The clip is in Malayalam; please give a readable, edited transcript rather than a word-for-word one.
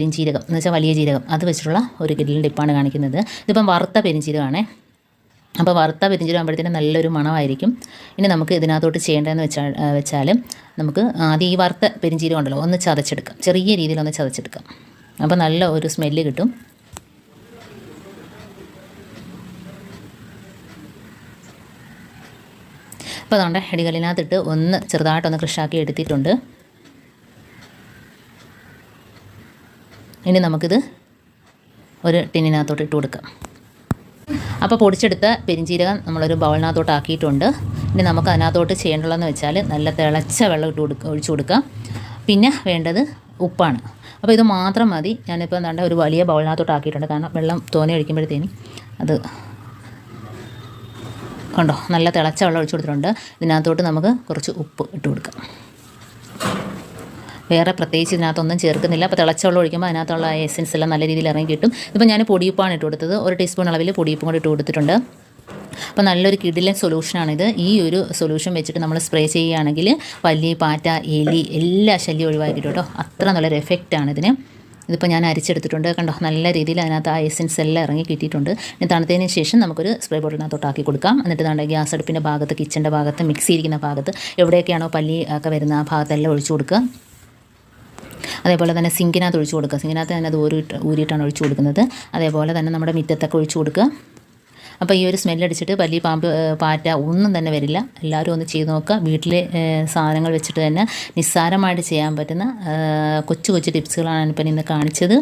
പെരിഞ്ചീരകം എന്ന് വെച്ചാൽ വലിയ ജീരകം അത് വെച്ചിട്ടുള്ള ഒരു കിഡിലിൻ ടിപ്പാണ് കാണിക്കുന്നത്. ഇതിപ്പം വറുത്ത പെരിഞ്ചീരകമാണേ. അപ്പോൾ വറുത്ത പെരിഞ്ചീരകം ആകുമ്പോഴത്തേനും നല്ലൊരു മണമായിരിക്കും. ഇനി നമുക്ക് ഇതിനകത്തോട്ട് ചെയ്യേണ്ടതെന്ന് വെച്ചാൽ നമുക്ക് ആദ്യം ഈ വറുത്ത പെരിഞ്ചീരകം ഉണ്ടല്ലോ ഒന്ന് ചതച്ചെടുക്കാം, ചെറിയ രീതിയിൽ ഒന്ന് ചതച്ചെടുക്കാം. അപ്പോൾ നല്ല ഒരു സ്മെല്ല് കിട്ടും. അപ്പോൾ അതുകൊണ്ട് ഇടികല്ലിനകത്തിട്ട് ഒന്ന് ചെറുതായിട്ടൊന്ന് ക്രഷാക്കി എടുത്തിട്ടുണ്ട്. ഇനി നമുക്കിത് ഒരു ടിന്നിനകത്തോട്ട് ഇട്ട് കൊടുക്കാം. അപ്പോൾ പൊടിച്ചെടുത്ത പെരിഞ്ചീരകം നമ്മളൊരു ബൗളിനകത്തോട്ട് ആക്കിയിട്ടുണ്ട്. ഇനി നമുക്ക് അതിനകത്തോട്ട് ചെയ്യേണ്ടതെന്ന് വെച്ചാൽ നല്ല തിളച്ച വെള്ളം ഒഴിച്ചു കൊടുക്കാം. പിന്നെ വേണ്ടത് ഉപ്പാണ്. അപ്പോൾ ഇത് മാത്രം മതി. ഞാനിപ്പോൾ എന്താണ്ട് ഒരു വലിയ ബൗളിനകത്തോട്ട് ആക്കിയിട്ടുണ്ട്. കാരണം വെള്ളം തോനെ ഒഴിക്കുമ്പോഴത്തേനും അത് കണ്ടോ നല്ല തിളച്ച വെള്ളം ഒഴിച്ചു കൊടുത്തിട്ടുണ്ട്. ഇതിനകത്തോട്ട് നമുക്ക് കുറച്ച് ഉപ്പ് ഇട്ട് കൊടുക്കാം. വേറെ പ്രത്യേകിച്ച് ഇതിനകത്തൊന്നും ചേർക്കുന്നില്ല. അപ്പോൾ തിളച്ച വെള്ളം ഒഴിക്കുമ്പോൾ അതിനകത്തുള്ള എസൻസ് എല്ലാം നല്ല രീതിയിൽ ഇറങ്ങി കിട്ടും. ഇപ്പോൾ ഞാൻ പൊടിയുപ്പാണ് ഇട്ട് കൊടുത്തത്. 1 ടീസ്പൂൺ അളവിൽ പൊടിയുപ്പും കൂടി ഇട്ട് കൊടുത്തിട്ടുണ്ട്. അപ്പോൾ നല്ലൊരു കിഡിലൻ സൊല്യൂഷനാണിത്. ഈ ഒരു സൊല്യൂഷൻ വെച്ചിട്ട് നമ്മൾ സ്പ്രേ ചെയ്യുകയാണെങ്കിൽ പല്ലി, പാറ്റ, എലി എല്ലാ ശല്യം ഒഴിവാക്കിയിട്ട് കേട്ടോ. അത്ര നല്ലൊരു എഫക്റ്റാണ് ഇതിന്. ഇതിപ്പോൾ ഞാൻ അരിച്ചെടുത്തിട്ടുണ്ട്. കണ്ടോ നല്ല രീതിയിൽ അതിനകത്ത് ആ എസൻസ് എല്ലാം ഇറങ്ങി കിട്ടിയിട്ടുണ്ട്. ഇനി തണുത്തതിന് ശേഷം നമുക്കൊരു സ്പ്രേ ബോട്ടിലിനകത്തോട്ട് ആക്കി കൊടുക്കാം. എന്നിട്ട് നമ്മുടെ ഗ്യാസ് അടുപ്പിൻ്റെ ഭാഗത്ത്, കിച്ചൻ്റെ ഭാഗത്ത്, മിക്സി ഇരിക്കുന്ന ഭാഗത്ത്, എവിടെയൊക്കെയാണോ പല്ലി ഒക്കെ വരുന്ന ആ ഭാഗത്തെല്ലാം ഒഴിച്ചു കൊടുക്കുക. അതേപോലെ തന്നെ സിങ്കിനകത്ത് ഒഴിച്ചു കൊടുക്കുക. സിങ്കിനകത്ത് തന്നെ അത് ഊരിയിട്ടാണ് ഒഴിച്ചു കൊടുക്കുന്നത്. അതേപോലെ തന്നെ നമ്മുടെ മുറ്റത്തൊക്കെ ഒഴിച്ചു കൊടുക്കുക. അപ്പോൾ ഈ ഒരു സ്മെല്ലടിച്ചിട്ട് പല്ലി, പാമ്പ്, പാറ്റ ഒന്നും തന്നെ വരില്ല. എല്ലാവരും ഒന്ന് ചെയ്ത് നോക്കുക. വീട്ടിലെ സാധനങ്ങൾ വെച്ചിട്ട് തന്നെ നിസ്സാരമായിട്ട് ചെയ്യാൻ പറ്റുന്ന കൊച്ചു കൊച്ചു ടിപ്സുകളാണ് ഞാനിപ്പോൾ ഇന്ന് കാണിച്ചത്.